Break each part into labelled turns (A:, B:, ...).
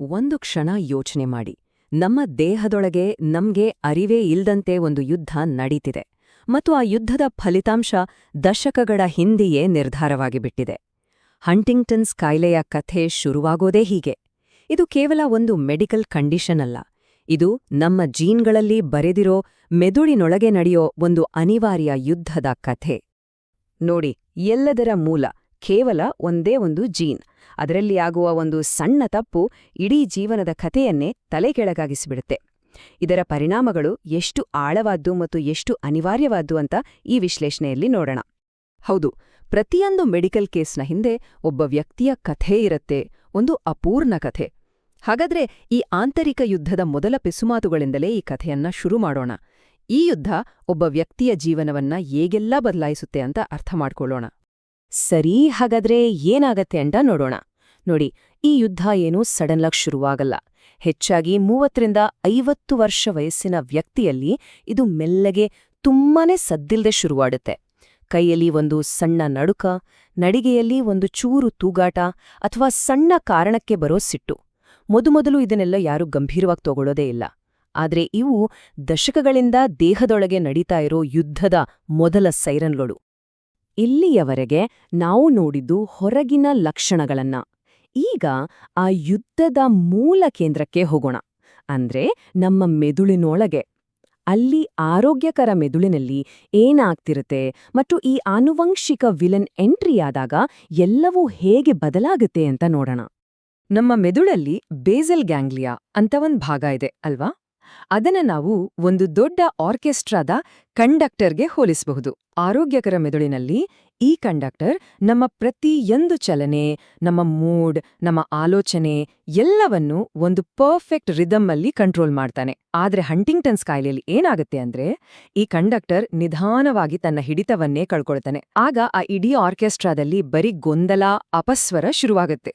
A: ಒಂದು ಕ್ಷಣ ಯೋಚನೆ ಮಾಡಿ. ನಮ್ಮ ದೇಹದೊಳಗೆ ನಮ್ಗೆ ಅರಿವೇ ಇಲ್ದಂತೆ ಒಂದು ಯುದ್ಧ ನಡೀತಿದೆ ಮತ್ತು ಆ ಯುದ್ಧದ ಫಲಿತಾಂಶ ದಶಕಗಳ ಹಿಂದೆಯೇ ನಿರ್ಧಾರವಾಗಿಬಿಟ್ಟಿದೆ. ಹಂಟಿಂಗ್ಟನ್ಸ್ ಕಾಯಿಲೆಯ ಕಥೆ ಶುರುವಾಗೋದೇ ಹೀಗೆ. ಇದು ಕೇವಲ ಒಂದು ಮೆಡಿಕಲ್ ಕಂಡೀಷನ್ ಅಲ್ಲ. ಇದು ನಮ್ಮ ಜೀನ್ಗಳಲ್ಲಿ ಬರೆದಿರೋ ಮೆದುಳಿನೊಳಗೆ ನಡೆಯೋ ಒಂದು ಅನಿವಾರ್ಯ ಯುದ್ಧದ ಕಥೆ. ನೋಡಿ, ಎಲ್ಲದರ ಮೂಲ ಕೇವಲ ಒಂದೇ ಒಂದು ಜೀನ್. ಅದರಲ್ಲಿ ಆಗುವ ಒಂದು ಸಣ್ಣ ತಪ್ಪು ಇಡೀ ಜೀವನದ ಕಥೆಯನ್ನೇ ತಲೆಕೆಳಗಾಗಿಸಿಬಿಡುತ್ತೆ. ಇದರ ಪರಿಣಾಮಗಳು ಎಷ್ಟು ಆಳವಾದ್ದು ಮತ್ತು ಎಷ್ಟು ಅನಿವಾರ್ಯವಾದ್ದು ಅಂತ ಈ ವಿಶ್ಲೇಷಣೆಯಲ್ಲಿ ನೋಡೋಣ. ಹೌದು, ಪ್ರತಿಯೊಂದು ಮೆಡಿಕಲ್ ಕೇಸ್ನ ಹಿಂದೆ ಒಬ್ಬ ವ್ಯಕ್ತಿಯ ಕಥೆ ಇರತ್ತೆ, ಒಂದು ಅಪೂರ್ಣ ಕಥೆ. ಹಾಗಾದ್ರೆ ಈ ಆಂತರಿಕ ಯುದ್ಧದ ಮೊದಲ ಪಿಸುಮಾತುಗಳಿಂದಲೇ ಈ ಕಥೆಯನ್ನ ಶುರು ಮಾಡೋಣ. ಈ ಯುದ್ಧ ಒಬ್ಬ ವ್ಯಕ್ತಿಯ ಜೀವನವನ್ನ ಹೇಗೆಲ್ಲ ಬದಲಾಯಿಸುತ್ತೆ ಅಂತ ಅರ್ಥ ಮಾಡ್ಕೊಳ್ಳೋಣ. ಸರಿ, ಹಾಗಾದ್ರೆ ಏನಾಗತ್ತೆ ಅಂತ ನೋಡೋಣ. ನೋಡಿ, ಈ ಯುದ್ಧ ಏನೂ ಸಡನ್ಲಾಗಿ ಶುರುವಾಗಲ್ಲ. ಹೆಚ್ಚಾಗಿ 30ರಿಂದ 50 ವರ್ಷ ವಯಸ್ಸಿನ ವ್ಯಕ್ತಿಯಲ್ಲಿ ಇದು ಮೆಲ್ಲಗೆ ತುಂಬಾನೇ ಸದ್ದಿಲ್ದೆ ಶುರುವಾಡುತ್ತೆ. ಕೈಯಲ್ಲಿ ಒಂದು ಸಣ್ಣ ನಡುಕ, ನಡಿಗೆಯಲ್ಲಿ ಒಂದು ಚೂರು ತೂಗಾಟ ಅಥವಾ ಸಣ್ಣ ಕಾರಣಕ್ಕೆ ಬರೋ ಸಿಟ್ಟು. ಮೊದಲು ಇದನ್ನೆಲ್ಲ ಯಾರೂ ಗಂಭೀರವಾಗಿ ತಗೊಳ್ಳೋದೇ ಇಲ್ಲ. ಆದ್ರೆ ಇವು ದಶಕಗಳಿಂದ ದೇಹದೊಳಗೆ ನಡೀತಾ ಇರೋ ಯುದ್ಧದ ಮೊದಲ ಸೈರನ್ಗಳು. ಇಲ್ಲಿಯವರೆಗೆ ನಾವು ನೋಡಿದ್ದು ಹೊರಗಿನ ಲಕ್ಷಣಗಳನ್ನ. ಈಗ ಆ ಯುದ್ಧದ ಮೂಲ ಕೇಂದ್ರಕ್ಕೆ ಹೋಗೋಣ, ಅಂದ್ರೆ ನಮ್ಮ ಮೆದುಳಿನೊಳಗೆ. ಅಲ್ಲಿ ಆರೋಗ್ಯಕರ ಮೆದುಳಿನಲ್ಲಿ ಏನಾಗ್ತಿರುತ್ತೆ ಮತ್ತು ಈ ಆನುವಂಶಿಕ ವಿಲನ್ ಎಂಟ್ರಿಯಾದಾಗ ಎಲ್ಲವೂ ಹೇಗೆ ಬದಲಾಗುತ್ತೆ ಅಂತ ನೋಡೋಣ. ನಮ್ಮ ಮೆದುಳಲ್ಲಿ ಬೇಸಲ್ ಗ್ಯಾಂಗ್ಲಿಯಾ ಅಂತ ಒಂದ್ ಭಾಗ ಇದೆ ಅಲ್ವಾ? ಅದನ್ನ ನಾವು ಒಂದು ದೊಡ್ಡ ಆರ್ಕೆಸ್ಟ್ರಾದ ಕಂಡಕ್ಟರ್ಗೆ ಹೋಲಿಸಬಹುದು. ಆರೋಗ್ಯಕರ ಮೆದುಳಿನಲ್ಲಿ ಈ ಕಂಡಕ್ಟರ್ ನಮ್ಮ ಪ್ರತಿಯೊಂದು ಚಲನೆ, ನಮ್ಮ ಮೂಡ್, ನಮ್ಮ ಆಲೋಚನೆ ಎಲ್ಲವನ್ನೂ ಒಂದು ಪರ್ಫೆಕ್ಟ್ ರಿದಮ್ ಅಲ್ಲಿ ಕಂಟ್ರೋಲ್ ಮಾಡ್ತಾನೆ. ಆದ್ರೆ ಹಂಟಿಂಗ್ಟನ್ಸ್ ಕಾಯಿಲೆಯಲ್ಲಿ ಏನಾಗುತ್ತೆ ಅಂದ್ರೆ ಈ ಕಂಡಕ್ಟರ್ ನಿಧಾನವಾಗಿ ತನ್ನ ಹಿಡಿತವನ್ನೇ ಕಳ್ಕೊಳ್ತಾನೆ. ಆಗ ಆ ಇಡೀ ಆರ್ಕೆಸ್ಟ್ರಾದಲ್ಲಿ ಬರೀ ಗೊಂದಲ, ಅಪಸ್ವರ ಶುರುವಾಗುತ್ತೆ.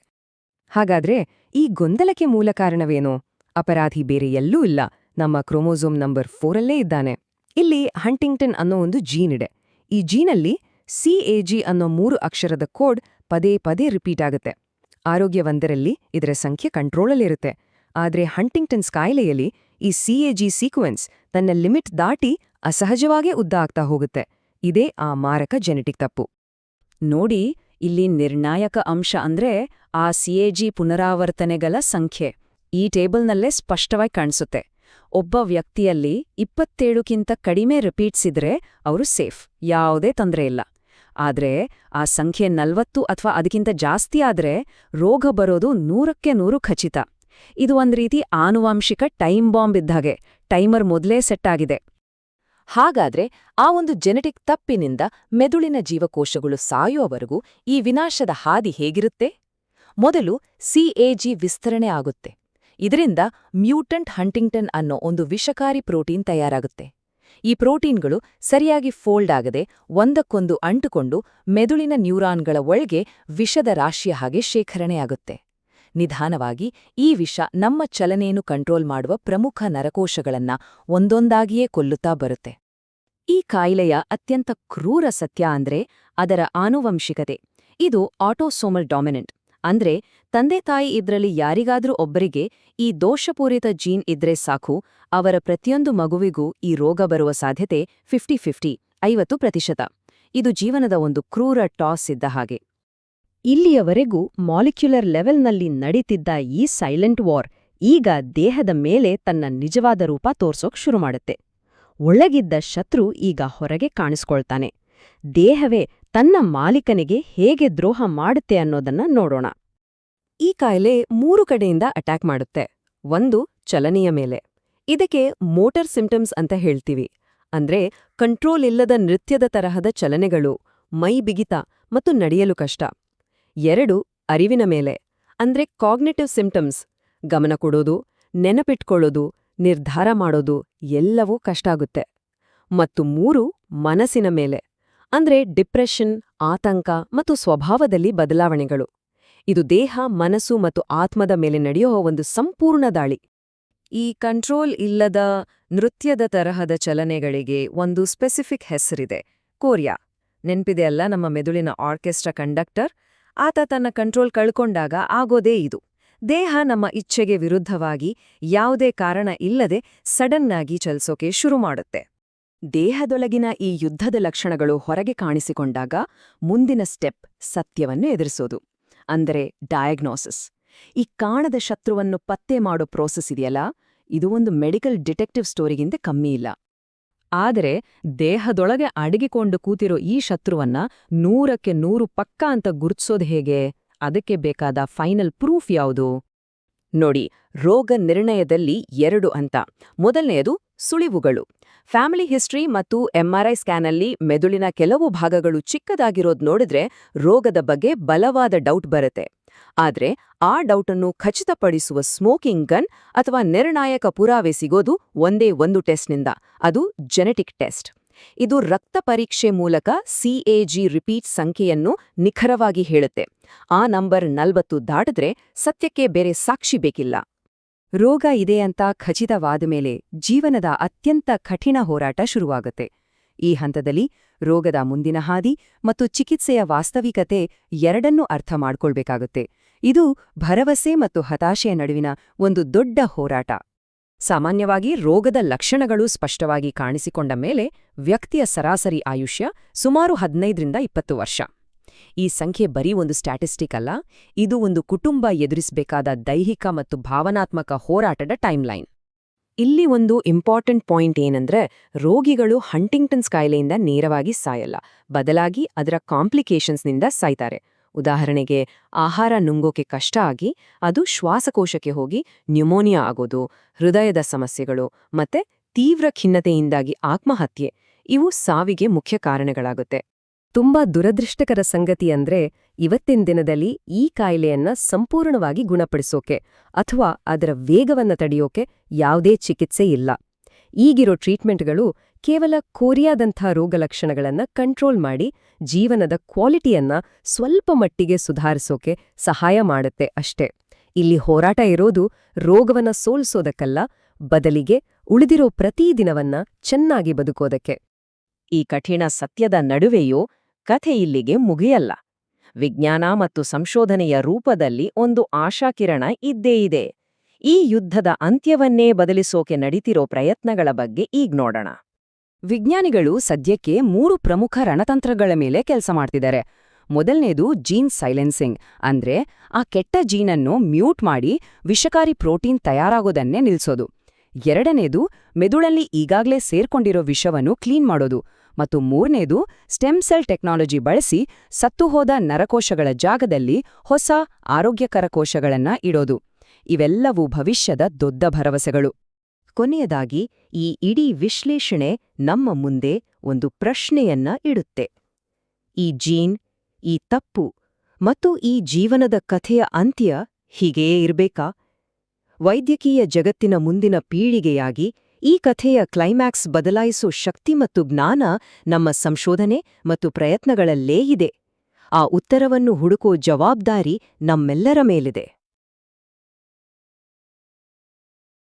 A: ಹಾಗಾದ್ರೆ ಈ ಗೊಂದಲಕ್ಕೆ ಮೂಲ ಕಾರಣವೇನು? ಅಪರಾಧಿ ಬೇರೆ ಎಲ್ಲೂ ಇಲ್ಲ, ನಮ್ಮ ಕ್ರೋಮೋಸೋಮ್ ನಂಬರ್ 4 ಇದ್ದಾನೆ. ಇಲ್ಲಿ ಹಂಟಿಂಗ್ಟನ್ ಅನ್ನೋ ಒಂದು ಜೀನ್ ಇದೆ. ಈ ಜೀನಲ್ಲಿ CAG ಅನ್ನೋ 3 ಅಕ್ಷರದ ಕೋಡ್ ಪದೇ ಪದೇ ರಿಪೀಟ್ ಆಗುತ್ತೆ. ಆರೋಗ್ಯವಂತರಲ್ಲಿ ಇದರ ಸಂಖ್ಯೆ ಕಂಟ್ರೋಲಲ್ಲಿರುತ್ತೆ. ಆದ್ರೆ ಹಂಟಿಂಗ್ಟನ್ಸ್ ಕಾಯಿಲೆಯಲ್ಲಿ ಈ CAG ಸೀಕ್ವೆನ್ಸ್ ತನ್ನ ಲಿಮಿಟ್ ದಾಟಿ ಅಸಹಜವಾಗೇ ಉದ್ದ ಆಗ್ತಾ ಹೋಗುತ್ತೆ. ಇದೇ ಆ ಮಾರಕ ಜೆನೆಟಿಕ್ ತಪ್ಪು. ನೋಡಿ, ಇಲ್ಲಿ ನಿರ್ಣಾಯಕ ಅಂಶ ಅಂದ್ರೆ ಆ CAG ಪುನರಾವರ್ತನೆಗಳ ಸಂಖ್ಯೆ. ಈ ಟೇಬಲ್ನಲ್ಲೇ ಸ್ಪಷ್ಟವಾಗಿ ಕಾಣಿಸುತ್ತೆ. ಒಬ್ಬ ವ್ಯಕ್ತಿಯಲ್ಲಿ 27ಕ್ಕಿಂತ ಕಡಿಮೆ ರಿಪೀಟ್ಸ್ ಇದ್ರೆ ಅವರು ಸೇಫ್, ಯಾವುದೇ ತೊಂದರೆ ಇಲ್ಲ. ಆದ್ರೆ ಆ ಸಂಖ್ಯೆ 40 ಅಥವಾ ಅದಕ್ಕಿಂತ ಜಾಸ್ತಿ ಆದ್ರೆ ರೋಗ ಬರೋದು 100ಕ್ಕೆ 100 ಖಚಿತ. ಇದು ಒಂದ್ ರೀತಿ ಆನುವಂಶಿಕ ಟೈಮ್ ಬಾಂಬ್ ಇದ್ದಾಗೆ, ಟೈಮರ್ ಮೊದಲೇ ಸೆಟ್ ಆಗಿದೆ. ಹಾಗಾದ್ರೆ ಆ ಒಂದು ಜೆನೆಟಿಕ್ ತಪ್ಪಿನಿಂದ ಮೆದುಳಿನ ಜೀವಕೋಶಗಳು ಸಾಯೋವರೆಗೂ ಈ ವಿನಾಶದ ಹಾದಿ ಹೇಗಿರುತ್ತೆ? ಮೊದಲು CAG ವಿಸ್ತರಣೆ ಆಗುತ್ತೆ. ಇದರಿಂದ ಮ್ಯೂಟಂಟ್ ಹಂಟಿಂಗ್ಟನ್ ಅನ್ನೋ ಒಂದು ವಿಷಕಾರಿ ಪ್ರೋಟೀನ್ ತಯಾರಾಗುತ್ತೆ. ಈ ಪ್ರೋಟೀನ್ಗಳು ಸರಿಯಾಗಿ ಫೋಲ್ಡ್ ಆಗದೆ ಒಂದಕ್ಕೊಂದು ಅಂಟುಕೊಂಡು ಮೆದುಳಿನ ನ್ಯೂರಾನ್ಗಳ ಒಳಗೆ ವಿಷದ ರಾಶಿಯ ಹಾಗೆ ಶೇಖರಣೆಯಾಗುತ್ತೆ. ನಿಧಾನವಾಗಿ ಈ ವಿಷ ನಮ್ಮ ಚಲನೆಯನ್ನು ಕಂಟ್ರೋಲ್ ಮಾಡುವ ಪ್ರಮುಖ ನರಕೋಶಗಳನ್ನ ಒಂದೊಂದಾಗಿಯೇ ಕೊಲ್ಲುತ್ತಾ ಬರುತ್ತೆ. ಈ ಕಾಯಿಲೆಯ ಅತ್ಯಂತ ಕ್ರೂರ ಸತ್ಯ ಅಂದ್ರೆ ಅದರ ಆನುವಂಶಿಕತೆ. ಇದು ಆಟೋಸೋಮಲ್ ಡಾಮಿನೆಂಟ್. ಅಂದ್ರೆ ತಂದೆ-ತಾಯಿ ಇದ್ರಲ್ಲಿ ಯಾರಿಗಾದ್ರೂ ಒಬ್ಬರಿಗೆ ಈ ದೋಷಪೂರಿತ ಜೀನ್ ಇದ್ರೆ ಸಾಕು, ಅವರ ಪ್ರತಿಯೊಂದು ಮಗುವಿಗೂ ಈ ರೋಗ ಬರುವ ಸಾಧ್ಯತೆ 50-50, 50%. ಇದು ಜೀವನದ ಒಂದು ಕ್ರೂರ ಟಾಸ್ ಇದ್ದ ಹಾಗೆ. ಇಲ್ಲಿಯವರೆಗೂ ಮಾಲಿಕ್ಯುಲರ್ ಲೆವೆಲ್ನಲ್ಲಿ ನಡೀತಿದ್ದ ಈ ಸೈಲೆಂಟ್ ವಾರ್ ಈಗ ದೇಹದ ಮೇಲೆ ತನ್ನ ನಿಜವಾದ ರೂಪ ತೋರ್ಸೋಕ್ ಶುರು ಮಾಡುತ್ತೆ. ಒಳಗಿದ್ದ ಶತ್ರು ಈಗ ಹೊರಗೆ ಕಾಣಿಸ್ಕೊಳ್ತಾನೆ. ದೇಹವೇ ತನ್ನ ಮಾಲೀಕನಿಗೆ ಹೇಗೆ ದ್ರೋಹ ಮಾಡುತ್ತೆ ಅನ್ನೋದನ್ನ ನೋಡೋಣ. ಈ ಕಾಯಿಲೆ 3 ಕಡೆಯಿಂದ ಅಟ್ಯಾಕ್ ಮಾಡುತ್ತೆ. ಒಂದು, ಚಲನೆಯ ಮೇಲೆ. ಇದಕ್ಕೆ ಮೋಟರ್ ಸಿಂಪ್ಟಮ್ಸ್ ಅಂತ ಹೇಳ್ತೀವಿ. ಅಂದ್ರೆ ಕಂಟ್ರೋಲ್ ಇಲ್ಲದ ನೃತ್ಯದ ತರಹದ ಚಲನೆಗಳು, ಮೈ ಬಿಗಿತ ಮತ್ತು ನಡೆಯಲು ಕಷ್ಟ. 2, ಅರಿವಿನ ಮೇಲೆ. ಅಂದ್ರೆ ಕಾಗ್ನಿಟಿವ್ ಸಿಂಪ್ಟಮ್ಸ್, ಗಮನ ಕೊಡೋದು, ನೆನಪಿಟ್ಕೊಳ್ಳೋದು, ನಿರ್ಧಾರ ಮಾಡೋದು ಎಲ್ಲವೂ ಕಷ್ಟ ಆಗುತ್ತೆ. ಮತ್ತು 3, ಮನಸ್ಸಿನ ಮೇಲೆ. ಅಂದ್ರೆ ಡಿಪ್ರೆಷನ್, ಆತಂಕ ಮತ್ತು ಸ್ವಭಾವದಲ್ಲಿ ಬದಲಾವಣೆಗಳು. ಇದು ದೇಹ, ಮನಸ್ಸು ಮತ್ತು ಆತ್ಮದ ಮೇಲೆ ನಡೆಯೋ ಒಂದು ಸಂಪೂರ್ಣ ದಾಳಿ. ಈ ಕಂಟ್ರೋಲ್ ಇಲ್ಲದ ನೃತ್ಯದ ತರಹದ ಚಲನೆಗಳಿಗೆ ಒಂದು ಸ್ಪೆಸಿಫಿಕ್ ಹೆಸರಿದೆ, ಕೋರಿಯಾ. ನೆನ್ಪಿದೆಯಲ್ಲ ನಮ್ಮ ಮೆದುಳಿನ ಆರ್ಕೆಸ್ಟ್ರಾ ಕಂಡಕ್ಟರ್? ಆತ ತನ್ನ ಕಂಟ್ರೋಲ್ ಕಳ್ಕೊಂಡಾಗ ಆಗೋದೇ ಇದು. ದೇಹ ನಮ್ಮ ಇಚ್ಛೆಗೆ ವಿರುದ್ಧವಾಗಿ ಯಾವುದೇ ಕಾರಣ ಇಲ್ಲದೆ ಸಡನ್ನಾಗಿ ಚಲಿಸೋಕೆ ಶುರು ಮಾಡುತ್ತೆ. ದೇಹದೊಳಗಿನ ಈ ಯುದ್ಧದ ಲಕ್ಷಣಗಳು ಹೊರಗೆ ಕಾಣಿಸಿಕೊಂಡಾಗ ಮುಂದಿನ ಸ್ಟೆಪ್ ಸತ್ಯವನ್ನು ಎದುರಿಸೋದು, ಅಂದರೆ ಡಯಾಗ್ನೋಸಿಸ್. ಈ ಕಾಣದ ಶತ್ರುವನ್ನು ಪತ್ತೆ ಮಾಡೋ ಪ್ರೋಸೆಸ್ ಇದೆಯಲ್ಲ, ಇದು ಒಂದು ಮೆಡಿಕಲ್ ಡಿಟೆಕ್ಟಿವ್ ಸ್ಟೋರಿಗಿಂತ ಕಮ್ಮಿ ಇಲ್ಲ. ಆದರೆ ದೇಹದೊಳಗೆ ಅಡಗಿಕೊಂಡು ಕೂತಿರೋ ಈ ಶತ್ರುವನ್ನ 100ಕ್ಕೆ 100 ಪಕ್ಕಾ ಅಂತ ಗುರುತಿಸೋದು ಹೇಗೆ? ಅದಕ್ಕೆ ಬೇಕಾದ ಫೈನಲ್ ಪ್ರೂಫ್ ಯಾವುದು? ನೋಡಿ, ರೋಗ ನಿರ್ಣಯದಲ್ಲಿ 2 ಹಂತ. ಮೊದಲನೆಯದು ಸುಳಿವುಗಳು. ಫ್ಯಾಮಿಲಿ ಹಿಸ್ಟ್ರಿ ಮತ್ತು MRI ಸ್ಕ್ಯಾನಲ್ಲಿ ಮೆದುಳಿನ ಕೆಲವು ಭಾಗಗಳು ಚಿಕ್ಕದಾಗಿರೋದು ನೋಡಿದ್ರೆ ರೋಗದ ಬಗ್ಗೆ ಬಲವಾದ ಡೌಟ್ ಬರುತ್ತೆ. ಆದ್ರೆ ಆ ಡೌಟನ್ನು ಖಚಿತಪಡಿಸುವ ಸ್ಮೋಕಿಂಗ್ ಗನ್ ಅಥವಾ ನಿರ್ಣಾಯಕ ಪುರಾವೆ ಸಿಗೋದು ಒಂದೇ ಒಂದು ಟೆಸ್ಟ್ನಿಂದ, ಅದು ಜೆನೆಟಿಕ್ ಟೆಸ್ಟ್. ಇದು ರಕ್ತ ಪರೀಕ್ಷೆ ಮೂಲಕ CAG ರಿಪೀಟ್ ಸಂಖ್ಯೆಯನ್ನು ನಿಖರವಾಗಿ ಹೇಳುತ್ತೆ. ಆ ನಂಬರ್ 40 ದಾಟಿದ್ರೆ ಸತ್ಯಕ್ಕೆ ಬೇರೆ ಸಾಕ್ಷಿ ಬೇಕಿಲ್ಲ. ರೋಗ ಇದೆ ಅಂತ ಖಚಿತವಾದ ಮೇಲೆ ಜೀವನದ ಅತ್ಯಂತ ಕಠಿಣ ಹೋರಾಟ ಶುರುವಾಗುತ್ತೆ. ಈ ಹಂತದಲ್ಲಿ ರೋಗದ ಮುಂದಿನ ಹಾದಿ ಮತ್ತು ಚಿಕಿತ್ಸೆಯ ವಾಸ್ತವಿಕತೆ ಎರಡನ್ನೂ ಅರ್ಥ ಮಾಡ್ಕೊಳ್ಬೇಕಾಗುತ್ತೆ. ಇದು ಭರವಸೆ ಮತ್ತು ಹತಾಶೆಯ ನಡುವಿನ ಒಂದು ದೊಡ್ಡ ಹೋರಾಟ. ಸಾಮಾನ್ಯವಾಗಿ ರೋಗದ ಲಕ್ಷಣಗಳು ಸ್ಪಷ್ಟವಾಗಿ ಕಾಣಿಸಿಕೊಂಡ ಮೇಲೆ ವ್ಯಕ್ತಿಯ ಸರಾಸರಿ ಆಯುಷ್ಯ ಸುಮಾರು 15ರಿಂದ 20 ವರ್ಷ. ಈ ಸಂಖ್ಯೆ ಬರೀ ಒಂದು ಸ್ಟ್ಯಾಟಿಸ್ಟಿಕ್ ಅಲ್ಲ, ಇದು ಒಂದು ಕುಟುಂಬ ಎದುರಿಸಬೇಕಾದ ದೈಹಿಕ ಮತ್ತು ಭಾವನಾತ್ಮಕ ಹೋರಾಟದ ಟೈಮ್ಲೈನ್. ಇಲ್ಲಿ ಒಂದು ಇಂಪಾರ್ಟೆಂಟ್ ಪಾಯಿಂಟ್ ಏನಂದ್ರೆ, ರೋಗಿಗಳು ಹಂಟಿಂಗ್ಟನ್ಸ್ ಕಾಯಿಲೆಯಿಂದ ನೇರವಾಗಿ ಸಾಯಲ್ಲ, ಬದಲಾಗಿ ಅದರ ಕಾಂಪ್ಲಿಕೇಶನ್ಸ್ನಿಂದ ಸಾಯ್ತಾರೆ. ಉದಾಹರಣೆಗೆ, ಆಹಾರ ನುಂಗೋಕೆ ಕಷ್ಟ ಆಗಿ ಅದು ಶ್ವಾಸಕೋಶಕ್ಕೆ ಹೋಗಿ ನ್ಯೂಮೋನಿಯಾ ಆಗೋದು, ಹೃದಯದ ಸಮಸ್ಯೆಗಳು ಮತ್ತೆ ತೀವ್ರ ಖಿನ್ನತೆಯಿಂದಾಗಿ ಆತ್ಮಹತ್ಯೆ, ಇವು ಸಾವಿಗೆ ಮುಖ್ಯ ಕಾರಣಗಳಾಗುತ್ತೆ. ತುಂಬಾ ದುರದೃಷ್ಟಕರ ಸಂಗತಿ ಅಂದ್ರೆ, ಇವತ್ತಿನ ದಿನದಲ್ಲಿ ಈ ಕಾಯಿಲೆಯನ್ನ ಸಂಪೂರ್ಣವಾಗಿ ಗುಣಪಡಿಸೋಕೆ ಅಥವಾ ಅದರ ವೇಗವನ್ನ ತಡೆಯೋಕೆ ಯಾವುದೇ ಚಿಕಿತ್ಸೆ ಇಲ್ಲ. ಈಗಿರೋ ಟ್ರೀಟ್ಮೆಂಟ್ಗಳು ಕೇವಲ ಕೋರಿಯಾದಂಥ ರೋಗಲಕ್ಷಣಗಳನ್ನ ಕಂಟ್ರೋಲ್ ಮಾಡಿ ಜೀವನದ ಕ್ವಾಲಿಟಿಯನ್ನ ಸ್ವಲ್ಪ ಮಟ್ಟಿಗೆ ಸುಧಾರಿಸೋಕೆ ಸಹಾಯ ಮಾಡುತ್ತೆ ಅಷ್ಟೇ. ಇಲ್ಲಿ ಹೋರಾಟ ಇರೋದು ರೋಗವನ್ನ ಸೋಲಿಸೋದಕ್ಕಲ್ಲ, ಬದಲಿಗೆ ಉಳಿದಿರೋ ಪ್ರತೀ ದಿನವನ್ನ ಚೆನ್ನಾಗಿ ಬದುಕೋದಕ್ಕೆ. ಈ ಕಠಿಣ ಸತ್ಯದ ನಡುವೆಯೂ ಕಥೆ ಇಲ್ಲಿಗೆ ಮುಗಿಯಲ್ಲ. ವಿಜ್ಞಾನ ಮತ್ತು ಸಂಶೋಧನೆಯ ರೂಪದಲ್ಲಿ ಒಂದು ಆಶಾಕಿರಣ ಇದ್ದೇ ಇದೆ. ಈ ಯುದ್ಧದ ಅಂತ್ಯವನ್ನೇ ಬದಲಿಸೋಕೆ ನಡೀತಿರೋ ಪ್ರಯತ್ನಗಳ ಬಗ್ಗೆ ಈಗ ನೋಡೋಣ. ವಿಜ್ಞಾನಿಗಳು ಸದ್ಯಕ್ಕೆ 3 ಪ್ರಮುಖ ರಣತಂತ್ರಗಳ ಮೇಲೆ ಕೆಲಸ ಮಾಡ್ತಿದ್ದಾರೆ. ಮೊದಲನೇದು ಜೀನ್ ಸೈಲೆನ್ಸಿಂಗ್, ಅಂದ್ರೆ ಆ ಕೆಟ್ಟ ಜೀನನ್ನು ಮ್ಯೂಟ್ ಮಾಡಿ ವಿಷಕಾರಿ ಪ್ರೋಟೀನ್ ತಯಾರಾಗೋದನ್ನೇ ನಿಲ್ಸೋದು. ಎರಡನೇದು ಮೆದುಳಲ್ಲಿ ಈಗಾಗಲೇ ಸೇರ್ಕೊಂಡಿರೋ ವಿಷವನ್ನು ಕ್ಲೀನ್ ಮಾಡೋದು. ಮತ್ತು ಮೂರನೇದು ಸ್ಟೆಮ್ ಸೆಲ್ ಟೆಕ್ನಾಲಜಿ ಬಳಸಿ ಸತ್ತುಹೋದ ನರಕೋಶಗಳ ಜಾಗದಲ್ಲಿ ಹೊಸ ಆರೋಗ್ಯಕರ ಕೋಶಗಳನ್ನ ಇಡೋದು. ಇವೆಲ್ಲವೂ ಭವಿಷ್ಯದ ದೊಡ್ಡ ಭರವಸೆಗಳು. ಕೊನೆಯದಾಗಿ ಈ ಇಡೀ ವಿಶ್ಲೇಷಣೆ ನಮ್ಮ ಮುಂದೆ ಒಂದು ಪ್ರಶ್ನೆಯನ್ನ ಇಡುತ್ತೆ. ಈ ಜೀನ್, ಈ ತಪ್ಪು ಮತ್ತು ಈ ಜೀವನದ ಕಥೆಯ ಅಂತ್ಯ ಹೀಗೆಯೇ ಇರ್ಬೇಕಾ? ವೈದ್ಯಕೀಯ ಜಗತ್ತಿನ ಮುಂದಿನ ಪೀಳಿಗೆಯಾಗಿ ಈ ಕಥೆಯ ಕ್ಲೈಮ್ಯಾಕ್ಸ್ ಬದಲಾಯಿಸೋ ಶಕ್ತಿ ಮತ್ತು ಜ್ಞಾನ ನಮ್ಮ ಸಂಶೋಧನೆ ಮತ್ತು ಪ್ರಯತ್ನಗಳಲ್ಲೇ ಇದೆ. ಆ ಉತ್ತರವನ್ನು ಹುಡುಕೋ ಜವಾಬ್ದಾರಿ ನಮ್ಮೆಲ್ಲರ ಮೇಲಿದೆ.